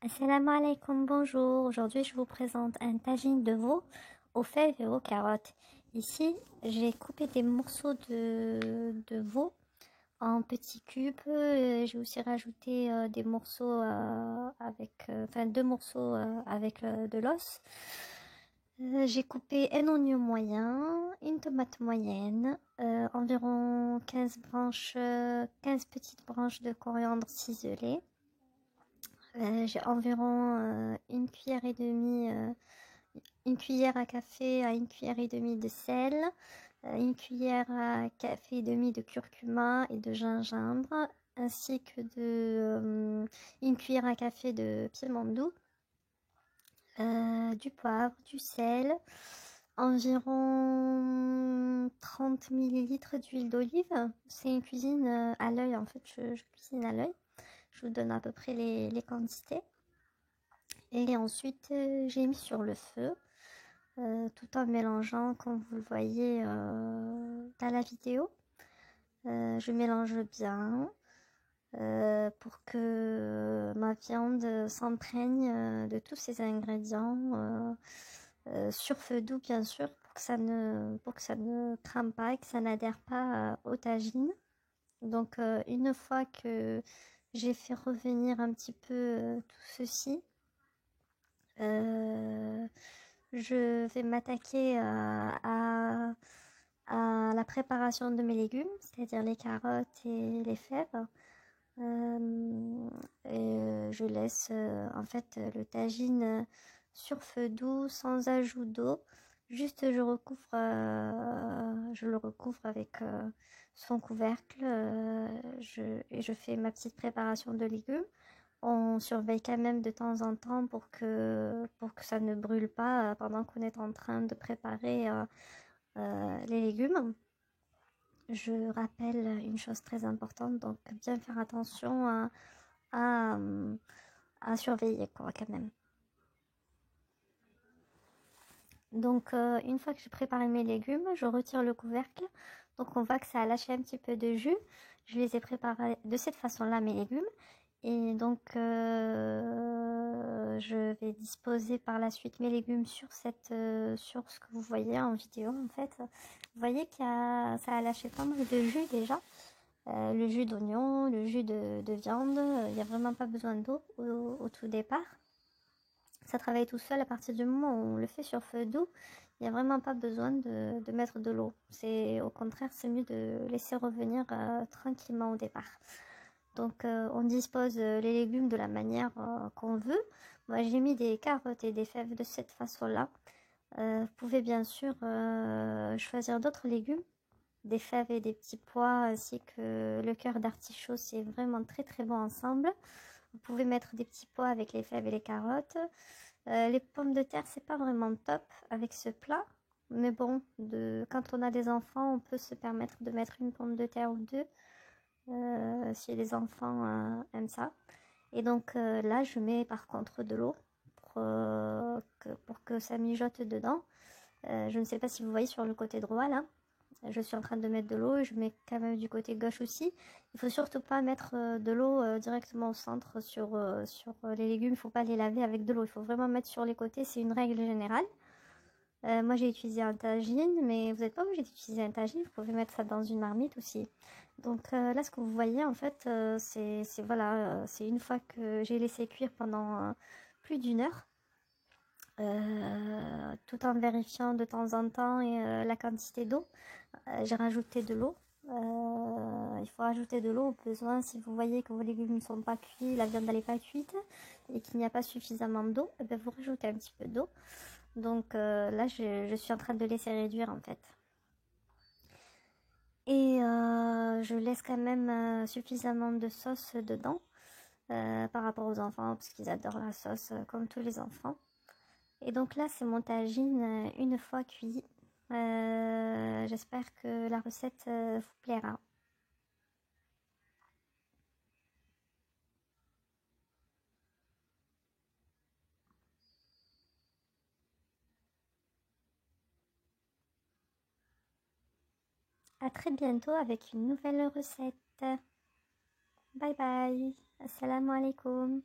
Assalamu alaikum, bonjour. Aujourd'hui, je vous présente un tagine de veau aux fèves et aux carottes. Ici, j'ai coupé des morceaux de veau en petits cubes. J'ai aussi rajouté des morceaux enfin 2 morceaux avec de l'os. J'ai coupé un oignon moyen, une tomate moyenne, environ 15 branches, 15 petites branches de coriandre ciselées. J'ai environ une cuillère à café à une cuillère et demie de sel, une cuillère à café et demie de curcuma et de gingembre, ainsi que une cuillère à café de piment doux, du poivre, du sel, environ 30 millilitres d'huile d'olive. C'est une cuisine à l'œil, en fait, je cuisine à l'œil. Je vous donne à peu près les quantités. Et ensuite, j'ai mis sur le feu, tout en mélangeant, comme vous le voyez dans la vidéo. Je mélange bien pour que ma viande s'imprègne de tous ces ingrédients sur feu doux, bien sûr, pour que ça ne crame pas et que ça n'adhère pas au tagine. Donc, une fois que j'ai fait revenir un petit peu tout ceci, je vais m'attaquer à la préparation de mes légumes, c'est-à-dire les carottes et les fèves. Je laisse en fait le tagine sur feu doux, sans ajout d'eau. Juste je le recouvre avec son couvercle et je fais ma petite préparation de légumes. On surveille quand même de temps en temps pour que ça ne brûle pas pendant qu'on est en train de préparer les légumes. Je rappelle une chose très importante, donc bien faire attention à, à surveiller quoi quand même. Donc une fois que j'ai préparé mes légumes, je retire le couvercle. Donc on voit que ça a lâché un petit peu de jus. Je les ai préparés de cette façon-là, mes légumes. Et donc je vais disposer par la suite mes légumes sur sur ce que vous voyez en vidéo en fait. Vous voyez ça a lâché pas mal de jus déjà. Le jus d'oignon, le jus de viande. Il n'y a vraiment pas besoin d'eau au tout départ. Ça travaille tout seul à partir du moment où on le fait sur feu doux. Il n'y a vraiment pas besoin de mettre de l'eau. Au contraire, c'est mieux de laisser revenir tranquillement au départ. Donc on dispose les légumes de la manière qu'on veut. Moi j'ai mis des carottes et des fèves de cette façon-là. Vous pouvez bien sûr choisir d'autres légumes, des fèves et des petits pois ainsi que le cœur d'artichaut, c'est vraiment très très bon ensemble. Vous pouvez mettre des petits pois avec les fèves et les carottes. Les pommes de terre, c'est pas vraiment top avec ce plat. Mais bon, quand on a des enfants, on peut se permettre de mettre une pomme de terre ou deux. Si les enfants aiment ça. Et donc là, je mets par contre de l'eau pour que ça mijote dedans. Je ne sais pas si vous voyez sur le côté droit là. Je suis en train de mettre de l'eau et je mets quand même du côté gauche aussi. Il faut surtout pas mettre de l'eau directement au centre sur les légumes. Il faut pas les laver avec de l'eau. Il faut vraiment mettre sur les côtés. C'est une règle générale. Moi j'ai utilisé un tagine, mais vous n'êtes pas obligé d'utiliser un tagine, vous pouvez mettre ça dans une marmite aussi. Donc là ce que vous voyez en fait, c'est une fois que j'ai laissé cuire pendant plus d'1 heure, tout en vérifiant de temps en temps la quantité d'eau. J'ai rajouté de l'eau. Il faut rajouter de l'eau au besoin si vous voyez que vos légumes ne sont pas cuits, la viande n'est pas cuite et qu'il n'y a pas suffisamment d'eau, vous rajoutez un petit peu d'eau. Donc là je suis en train de laisser réduire en fait. Et je laisse quand même suffisamment de sauce dedans par rapport aux enfants parce qu'ils adorent la sauce comme tous les enfants. Et donc là c'est mon tagine une fois cuit. J'espère que la recette vous plaira. À très bientôt avec une nouvelle recette. Bye bye. Assalamu alaikum.